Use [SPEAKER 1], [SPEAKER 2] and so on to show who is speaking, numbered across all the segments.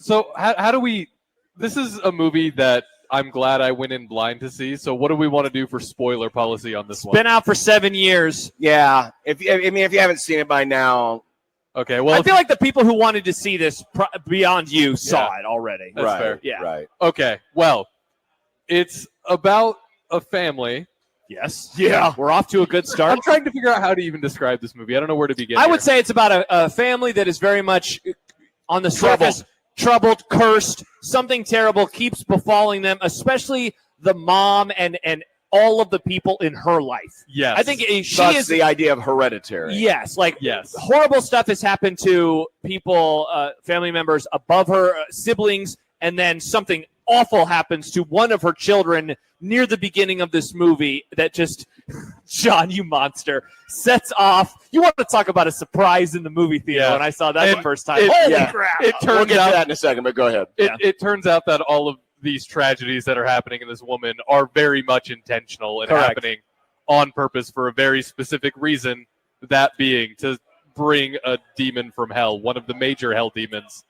[SPEAKER 1] So how do we? This is a movie that I'm glad I went in blind to see. So what do we want to do for spoiler policy on this one?
[SPEAKER 2] Been out for 7 years.
[SPEAKER 3] Yeah. If you haven't seen it by now,
[SPEAKER 1] Okay. Well,
[SPEAKER 2] I feel like the people who wanted to see this beyond you saw it already.
[SPEAKER 1] That's fair.
[SPEAKER 2] Yeah.
[SPEAKER 3] Right.
[SPEAKER 1] Okay. Well, it's about a family.
[SPEAKER 2] Yes.
[SPEAKER 3] Yeah.
[SPEAKER 2] We're off to a good start.
[SPEAKER 1] I'm trying to figure out how to even describe this movie. I don't know where to begin.
[SPEAKER 2] I would say it's about a family that is very much on the surface troubled, cursed. Something terrible keeps befalling them, especially the mom and all of the people in her life.
[SPEAKER 1] Yes.
[SPEAKER 2] I think she
[SPEAKER 3] That's
[SPEAKER 2] is
[SPEAKER 3] the idea of Hereditary.
[SPEAKER 2] Yes,
[SPEAKER 1] yes.
[SPEAKER 2] horrible stuff has happened to people, family members above her, siblings, and then something awful happens to one of her children near the beginning of this movie that just, John, you monster, sets off. You want to talk about a surprise in the movie theater when I saw that the first time. Holy crap.
[SPEAKER 1] It turns
[SPEAKER 3] We'll get
[SPEAKER 1] out
[SPEAKER 3] to that in a second, but go ahead.
[SPEAKER 1] It turns out that all of these tragedies that are happening in this woman are very much intentional and happening on purpose for a very specific reason, that being to bring a demon from hell, one of the major hell demons.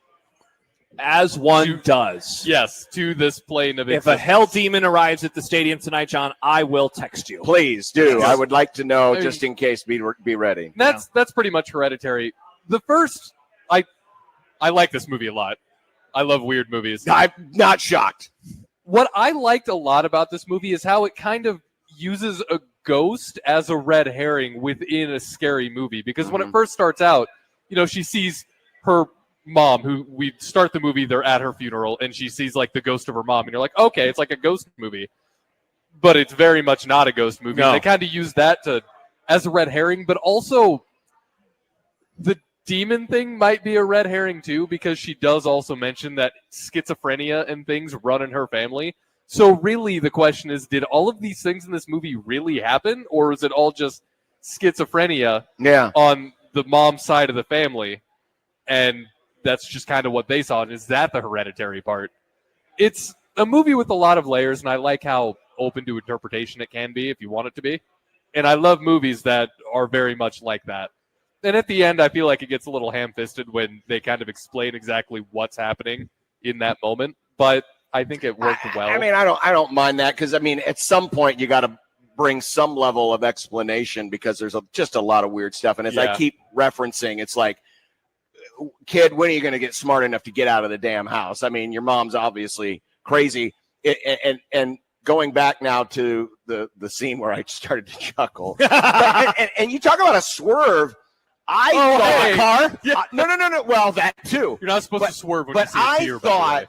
[SPEAKER 2] As one does.
[SPEAKER 1] Yes, to this plane of
[SPEAKER 2] existence. If a hell demon arrives at the stadium tonight, John, I will text you.
[SPEAKER 3] Please do.
[SPEAKER 1] Yes.
[SPEAKER 3] I would like to know, just in case, be ready.
[SPEAKER 1] That's pretty much Hereditary. The first, I like this movie a lot. I love weird movies.
[SPEAKER 3] I'm not shocked.
[SPEAKER 1] What I liked a lot about this movie is how it kind of uses a ghost as a red herring within a scary movie. Because when it first starts out, she sees her mom, who we start the movie, they're at her funeral, and she sees like the ghost of her mom. And you're like, okay, it's like a ghost movie. But it's very much not a ghost movie.
[SPEAKER 3] No.
[SPEAKER 1] They kind of use that as a red herring, but also the demon thing might be a red herring too, because she does also mention that schizophrenia and things run in her family. So really the question is, did all of these things in this movie really happen, or is it all just schizophrenia on the mom's side of the family? And that's just kind of what they saw. And is that the Hereditary part? It's a movie with a lot of layers, and I like how open to interpretation it can be if you want it to be. And I love movies that are very much like that. And at the end, I feel like it gets a little ham-fisted when they kind of explain exactly what's happening in that moment. But I think it worked well.
[SPEAKER 3] I mean, I don't mind that, because, I mean, at some point you got to bring some level of explanation, because there's just a lot of weird stuff. And as I keep referencing, it's like, kid, when are you going to get smart enough to get out of the damn house? I mean, your mom's obviously crazy. And going back now to the scene where I started to chuckle. and you talk about a swerve. I thought,
[SPEAKER 1] Yeah.
[SPEAKER 3] No. Well, that too.
[SPEAKER 1] You're not supposed to swerve when you see a deer.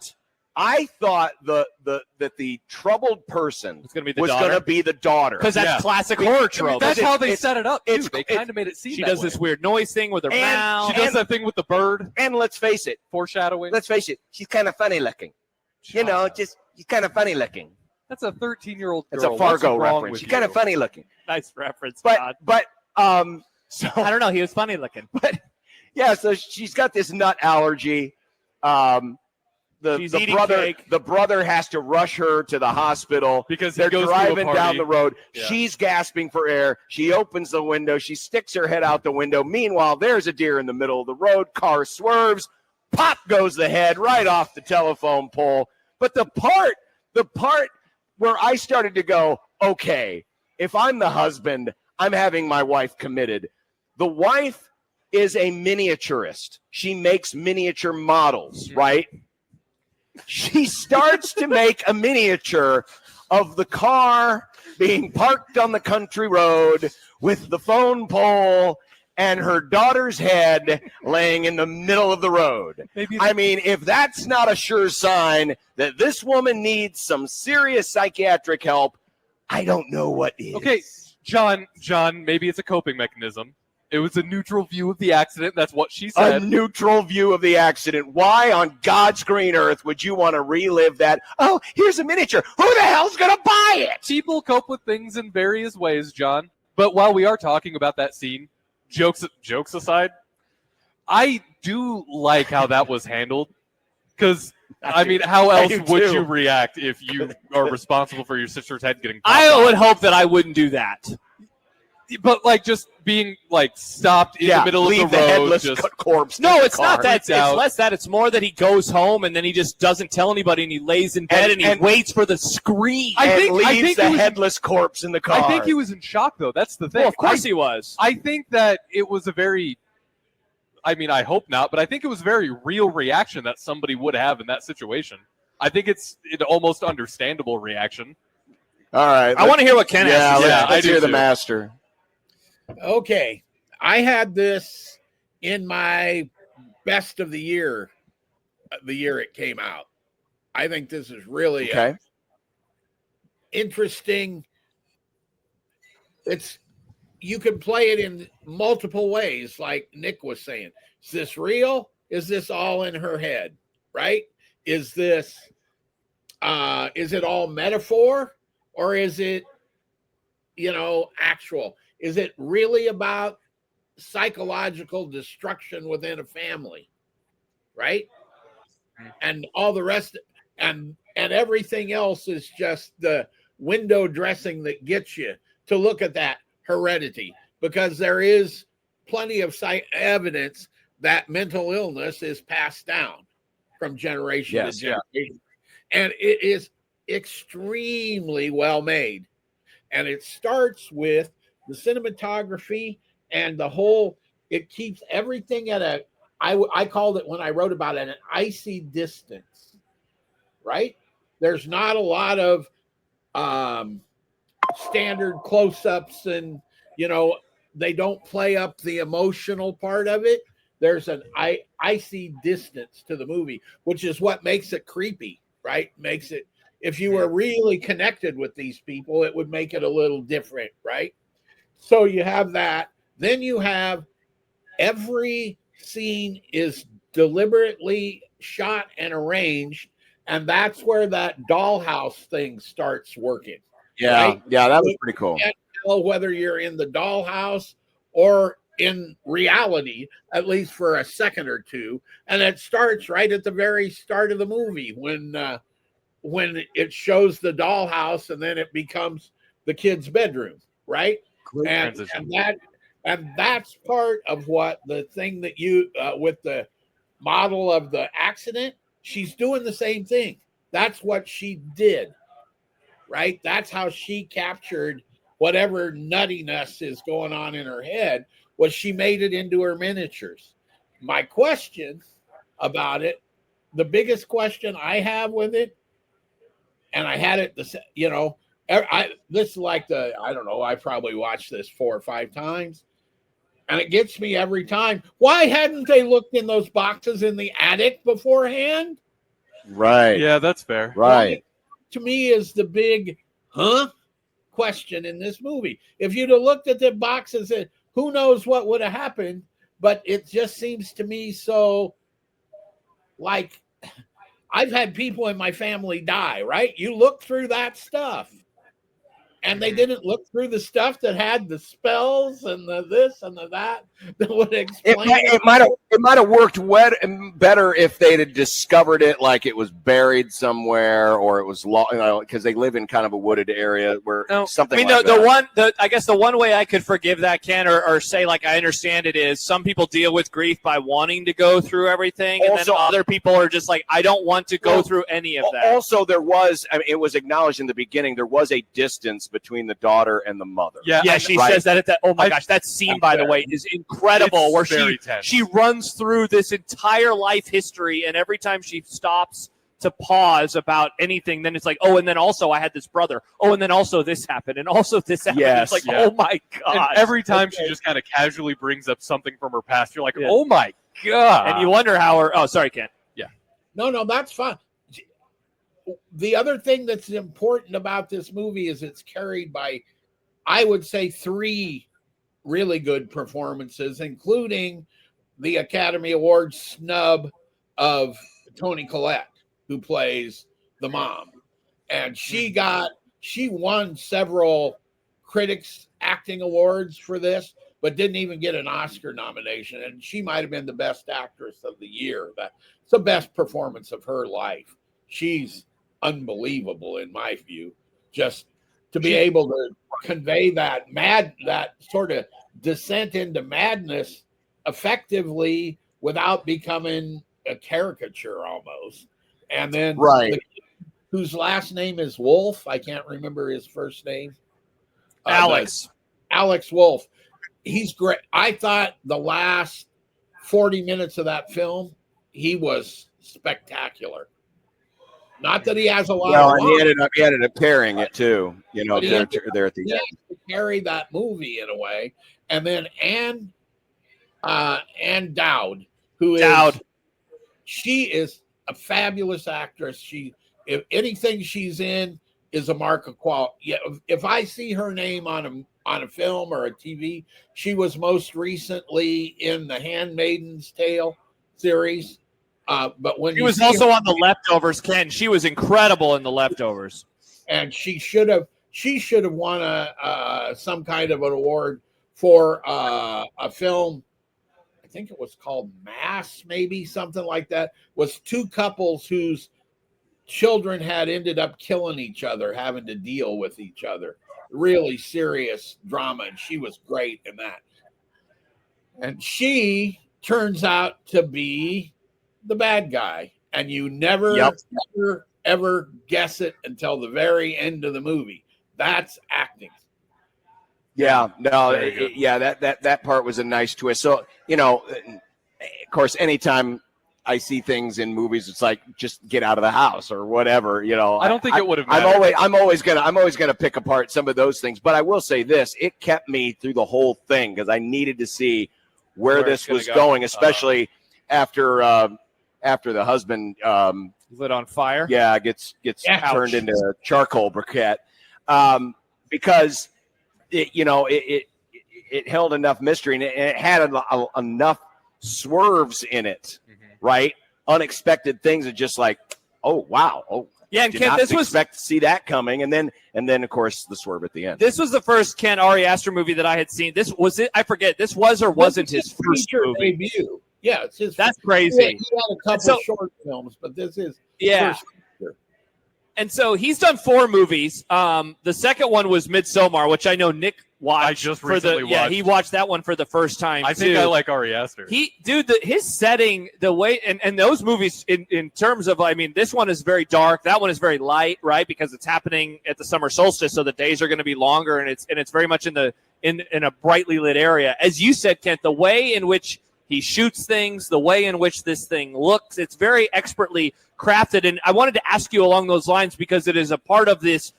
[SPEAKER 3] I thought that the troubled person was going to be the daughter.
[SPEAKER 2] Because that's classic horror trope.
[SPEAKER 1] That's how they set it up, too. They kind of made it seem
[SPEAKER 2] she
[SPEAKER 1] that
[SPEAKER 2] does
[SPEAKER 1] way.
[SPEAKER 2] this weird noise thing with her mouth.
[SPEAKER 1] She does that thing with the bird.
[SPEAKER 3] And let's face it.
[SPEAKER 1] Foreshadowing.
[SPEAKER 3] Let's face it. She's kind of funny looking. She's kind of funny looking.
[SPEAKER 1] That's a 13-year-old girl.
[SPEAKER 3] It's a Fargo reference. She's kind of funny looking.
[SPEAKER 2] Nice reference,
[SPEAKER 3] But so
[SPEAKER 2] I don't know. He was funny looking.
[SPEAKER 3] But yeah, so she's got this nut allergy. The brother has to rush her to the hospital
[SPEAKER 1] because
[SPEAKER 3] they're driving down the road.
[SPEAKER 1] Yeah.
[SPEAKER 3] She's gasping for air. She opens the window. She sticks her head out the window. Meanwhile, there's a deer in the middle of the road. Car swerves. Pop goes the head right off the telephone pole. But the part where I started to go, okay, if I'm the husband, I'm having my wife committed. The wife is a miniaturist. She makes miniature models, right? She starts to make a miniature of the car being parked on the country road with the phone pole and her daughter's head laying in the middle of the road. I mean, if that's not a sure sign that this woman needs some serious psychiatric help, I don't know what is.
[SPEAKER 1] Okay, John, maybe it's a coping mechanism. It was a neutral view of the accident. That's what she said.
[SPEAKER 3] A neutral view of the accident. Why on God's green earth would you want to relive that? Oh, here's a miniature. Who the hell's going to buy it?
[SPEAKER 1] People cope with things in various ways, John. But while we are talking about that scene, jokes aside, I do like how that was handled. Because, I mean, how else would you react if you are responsible for your sister's head getting popped
[SPEAKER 2] I
[SPEAKER 1] off?
[SPEAKER 2] would hope that I wouldn't do that.
[SPEAKER 1] but like just being like stopped in the middle of the road.
[SPEAKER 3] Headless
[SPEAKER 1] just,
[SPEAKER 3] corpse.
[SPEAKER 2] No, it's not that. It's
[SPEAKER 1] out.
[SPEAKER 2] less that. It's more that he goes home and then he just doesn't tell anybody and he lays in bed and he waits for the scream.
[SPEAKER 1] I think
[SPEAKER 3] the headless corpse in the car.
[SPEAKER 1] I think he was in shock, though. That's the thing.
[SPEAKER 2] Well, of course he was.
[SPEAKER 1] I think that it was a very, I mean, I hope not, but I think it was a very real reaction that somebody would have in that situation. I think it's an almost understandable reaction.
[SPEAKER 3] All right.
[SPEAKER 2] I want to hear what Ken has to say.
[SPEAKER 3] Yeah, let's hear the
[SPEAKER 1] too.
[SPEAKER 3] master.
[SPEAKER 4] Okay. I had this in my best of the year it came out. I think this is really interesting. You can play it in multiple ways, like Nick was saying. Is this real? Is this all in her head? Right? Is it all metaphor, or is it, actual? Is it really about psychological destruction within a family? Right? And all the rest, and everything else is just the window dressing that gets you to look at that Hereditary, because there is plenty of evidence that mental illness is passed down from generation to generation. And it is extremely well made. And it starts with the cinematography and the whole, it keeps everything at I called it when I wrote about it, an icy distance, right? There's not a lot of standard close-ups and, they don't play up the emotional part of it. There's an icy distance to the movie, which is what makes it creepy, right? Makes it, if you were really connected with these people, it would make it a little different, right? So you have that. Then you have every scene is deliberately shot and arranged, and that's where that dollhouse thing starts working.
[SPEAKER 3] Yeah,
[SPEAKER 4] right?
[SPEAKER 3] yeah, that was pretty cool.
[SPEAKER 4] You can't tell whether you're in the dollhouse or in reality, at least for a second or two, and it starts right at the very start of the movie when it shows the dollhouse and then it becomes the kid's bedroom, right? And that's part of what the thing that you with the model of the accident, she's doing the same thing. That's what she did, right? That's how she captured whatever nuttiness is going on in her head, was she made it into her miniatures. My question about it, the biggest question I have with it, and I had it, this is like I don't know, I probably watched this 4 or 5 times, and it gets me every time. Why hadn't they looked in those boxes in the attic beforehand?
[SPEAKER 3] Right.
[SPEAKER 1] Yeah, that's fair.
[SPEAKER 3] Right.
[SPEAKER 4] To me is the big question in this movie. If you'd have looked at the boxes, who knows what would have happened, but it just seems to me so, like, I've had people in my family die, right? You look through that stuff. And they didn't look through the stuff that had the spells and the this and the that would explain
[SPEAKER 3] it might have worked better if they'd have discovered it, like it was buried somewhere, or it was because they live in kind of a wooded area where something. I mean,
[SPEAKER 2] like I guess the one way I could forgive that, Ken, or say like I understand it, is some people deal with grief by wanting to go through everything, and then other people are just like, I don't want to go through any of that.
[SPEAKER 3] Also, it was acknowledged in the beginning there was a distance between the daughter and the mother.
[SPEAKER 2] Yeah, she says that at that. Oh my gosh, that scene, by the way, is incredible. Where she runs through this entire life history, and every time she stops to pause about anything, then it's like, oh, and then also I had this brother. Oh, and then also this happened, and also this happened.
[SPEAKER 3] Yes,
[SPEAKER 2] it's like, oh my god.
[SPEAKER 1] And every time she just kind of casually brings up something from her past, you're like, oh my god.
[SPEAKER 2] And you wonder how her. Oh, sorry, Ken.
[SPEAKER 1] Yeah.
[SPEAKER 4] No, that's fine. The other thing that's important about this movie is it's carried by, I would say, 3 really good performances, including the Academy Award snub of Toni Collette, who plays the mom. And she won several critics acting awards for this, but didn't even get an Oscar nomination. And she might have been the best actress of the year. That's the best performance of her life. She's unbelievable in my view. Just to be able to convey that sort of descent into madness effectively without becoming a caricature almost. And then
[SPEAKER 3] Right.
[SPEAKER 4] whose last name is Wolf, I can't remember his first name.
[SPEAKER 2] Alex
[SPEAKER 4] Wolf. He's great. I thought the last 40 minutes of that film, he was spectacular. Not that he has a lot of
[SPEAKER 3] and he ended up carrying it too, there at the end.
[SPEAKER 4] To carry that movie in a way. And then Anne Dowd, she is a fabulous actress. If anything she's in is a mark of quality. Yeah, if I see her name on a film or a TV, she was most recently in the Handmaid's Tale series. But when
[SPEAKER 2] she was also on The Leftovers, Ken, she was incredible in The Leftovers,
[SPEAKER 4] and she should have won some kind of an award for a film. I think it was called Mass, maybe something like that. Was two couples whose children had ended up killing each other, having to deal with each other. Really serious drama, and she was great in that. And she turns out to be the bad guy, and you never ever guess it until the very end of the movie. That's acting.
[SPEAKER 3] Yeah, no, that part was a nice twist. So, of course, anytime I see things in movies, it's like just get out of the house or whatever. I
[SPEAKER 1] don't think it would have mattered.
[SPEAKER 3] I'm always gonna pick apart some of those things. But I will say this: it kept me through the whole thing because I needed to see where this was going, especially after the husband
[SPEAKER 2] lit on fire.
[SPEAKER 3] Yeah, gets turned into a charcoal briquette, because it held enough mystery and it had enough swerves in it, right? Unexpected things are just like, oh wow,
[SPEAKER 2] yeah. And
[SPEAKER 3] did
[SPEAKER 2] Ken,
[SPEAKER 3] not expect to see that coming, and then of course the swerve at the end.
[SPEAKER 2] This was the first Ken Ari Aster movie that I had seen. This was it. I forget. This was or wasn't his first movie.
[SPEAKER 4] Debut. Yeah, it's his.
[SPEAKER 2] That's crazy.
[SPEAKER 4] He had a couple short films, but this is first feature.
[SPEAKER 2] And so he's done 4 movies. The second one was Midsommar, which I know Nick watched.
[SPEAKER 1] I just recently watched.
[SPEAKER 2] Yeah, he watched that one for the first time.
[SPEAKER 1] I think I like Ari Aster.
[SPEAKER 2] His setting, the way, and those movies in terms of, I mean, this one is very dark. That one is very light, right? Because it's happening at the summer solstice, so the days are going to be longer, and it's very much in a brightly lit area. As you said, Kent, the way in which he shoots things, the way in which this thing looks, it's very expertly crafted. And I wanted to ask you along those lines because it is a part of this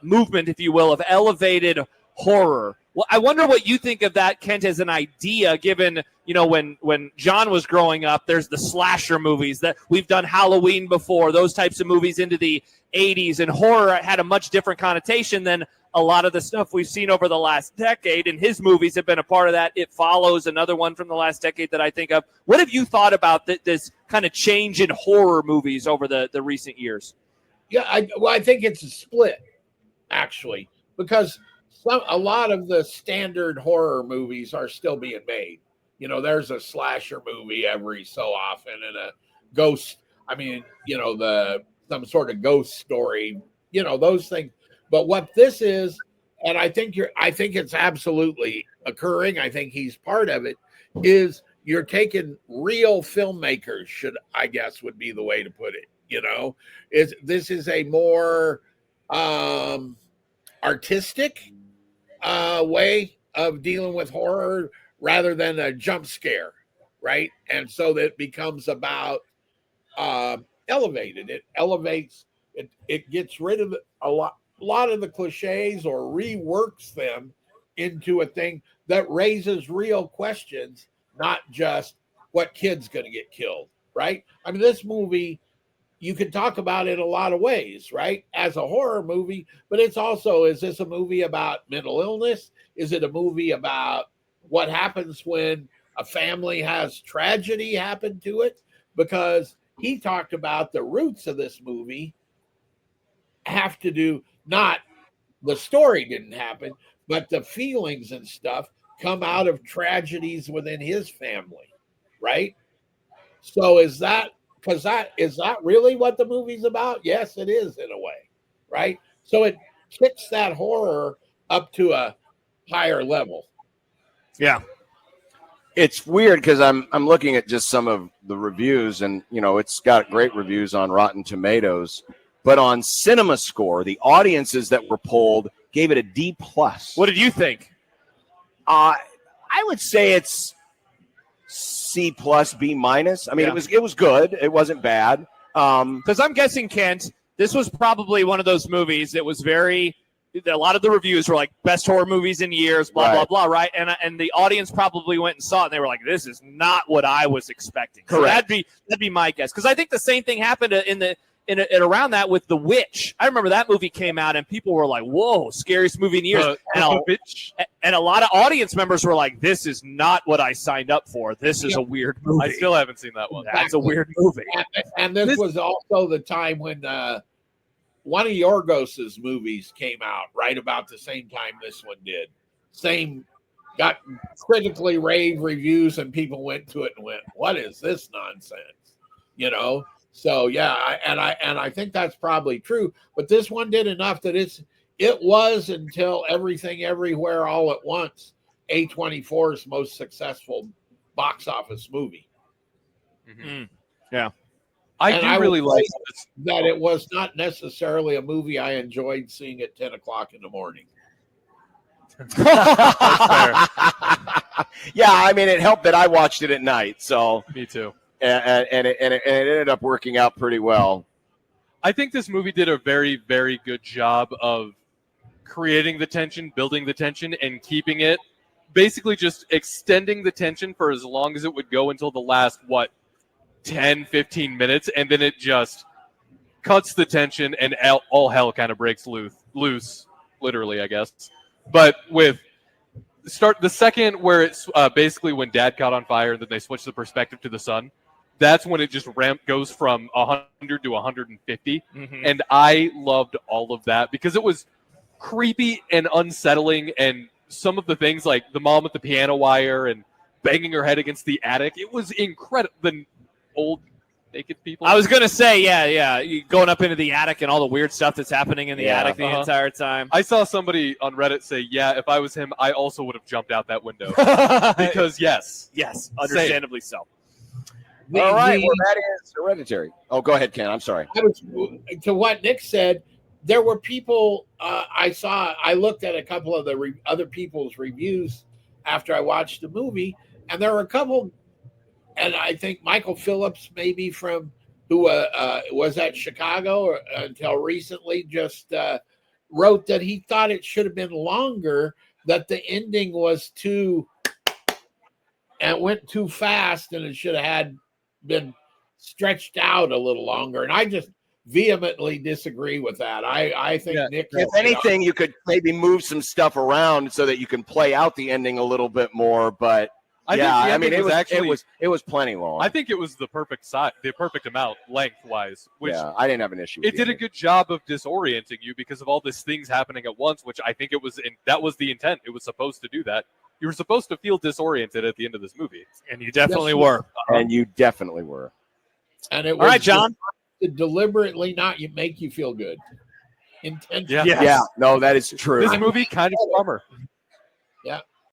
[SPEAKER 2] movement, if you will, of elevated horror. Well, I wonder what you think of that, Kent, as an idea, given, when John was growing up, there's the slasher movies that we've done Halloween before, those types of movies into the 80s, and horror had a much different connotation than a lot of the stuff we've seen over the last decade, and his movies have been a part of that. It Follows, another one from the last decade that I think of. What have you thought about this kind of change in horror movies over the recent years?
[SPEAKER 4] Yeah, I think it's a split, actually, because a lot of the standard horror movies are still being made. There's a slasher movie every so often and a ghost. I mean, some sort of ghost story, those things. But what this is, and I think it's absolutely occurring, I think he's part of it, is you're taking real filmmakers, would be the way to put it. This is a more artistic way of dealing with horror rather than a jump scare, right? And so that becomes about elevated. It elevates, it gets rid of a lot of the cliches or reworks them into a thing that raises real questions, not just what kid's going to get killed, right? I mean, this movie, you can talk about it a lot of ways, right? As a horror movie, but it's also, is this a movie about mental illness? Is it a movie about what happens when a family has tragedy happen to it? Because he talked about the roots of this movie have to do, not the story didn't happen, but the feelings and stuff come out of tragedies within his family, right? So is that really what the movie's about? Yes, it is in a way, right? So kicks that horror up to a higher level.
[SPEAKER 2] Yeah.
[SPEAKER 3] It's weird because I'm looking at just some of the reviews, and it's got great reviews on Rotten Tomatoes, but on CinemaScore, the audiences that were polled gave it a D+.
[SPEAKER 2] What did you think?
[SPEAKER 3] I would say it's C+, B-. I mean,
[SPEAKER 2] Yeah.
[SPEAKER 3] it was good. It wasn't bad.
[SPEAKER 2] Because I'm guessing, Kent, this was probably one of those movies that was a lot of the reviews were like best horror movies in years, blah, blah, blah, right? And the audience probably went and saw it, and they were like, this is not what I was expecting.
[SPEAKER 3] Correct.
[SPEAKER 2] So that'd be my guess. Because I think the same thing happened in around that with The Witch. I remember that movie came out, and people were like, whoa, scariest movie in years. And a lot of audience members were like, this is not what I signed up for. This is a weird movie.
[SPEAKER 1] I still haven't seen that one.
[SPEAKER 2] That's a weird movie.
[SPEAKER 4] And this was also the time when one of Yorgos's movies came out right about the same time this one did. Got critically rave reviews, and people went to it and went, what is this nonsense? So yeah, I think that's probably true. But this one did enough that it was, until Everything Everywhere All at Once, A24's most successful box office movie.
[SPEAKER 2] Mm-hmm. Yeah.
[SPEAKER 1] I really like
[SPEAKER 4] that. It was not necessarily a movie I enjoyed seeing at 10 o'clock in the morning.
[SPEAKER 3] Yeah, I mean, it helped that I watched it at night. So
[SPEAKER 1] me too.
[SPEAKER 3] And it ended up working out pretty well.
[SPEAKER 1] I think this movie did a very, very good job of creating the tension, building the tension, and keeping it, basically just extending the tension for as long as it would go until the last, 10, 15 minutes, and then it just cuts the tension and all hell kind of breaks loose, literally, I guess. But with the second where it's basically when Dad caught on fire and then they switch the perspective to the son, that's when it just goes from 100 to 150.
[SPEAKER 2] Mm-hmm.
[SPEAKER 1] And I loved all of that because it was creepy and unsettling, and some of the things like the mom with the piano wire and banging her head against the attic, it was incredible. The old naked people.
[SPEAKER 2] I was going to say, yeah. You going up into the attic and all the weird stuff that's happening in the attic the entire time.
[SPEAKER 1] I saw somebody on Reddit say, yeah, if I was him, I also would have jumped out that window. Because, yes,
[SPEAKER 2] understandably so.
[SPEAKER 3] All right, well, that is Hereditary. Oh, go ahead, Ken. I'm sorry.
[SPEAKER 4] To what Nick said, there were people I looked at a couple of the other people's reviews after I watched the movie, and there were a couple, and I think Michael Phillips, maybe from who was at Chicago until recently, just wrote that he thought it should have been longer, that the ending was and went too fast, and it should have been stretched out a little longer. And I just vehemently disagree with that. I think Nick,
[SPEAKER 3] if anything, you could maybe move some stuff around so that you can play out the ending a little bit more. But I mean, it was plenty long.
[SPEAKER 1] I think it was the perfect size, the perfect amount lengthwise. Which
[SPEAKER 3] I didn't have an issue.
[SPEAKER 1] It did a good job of disorienting you because of all these things happening at once, which I think that was the intent. It was supposed to do that. You were supposed to feel disoriented at the end of this movie,
[SPEAKER 2] and you definitely were.
[SPEAKER 3] And you definitely were.
[SPEAKER 4] And it was
[SPEAKER 2] all right, John.
[SPEAKER 4] To deliberately not make you feel good. Intentionally.
[SPEAKER 3] Yeah, no, that is true.
[SPEAKER 1] This movie kind of a bummer.
[SPEAKER 4] Yeah.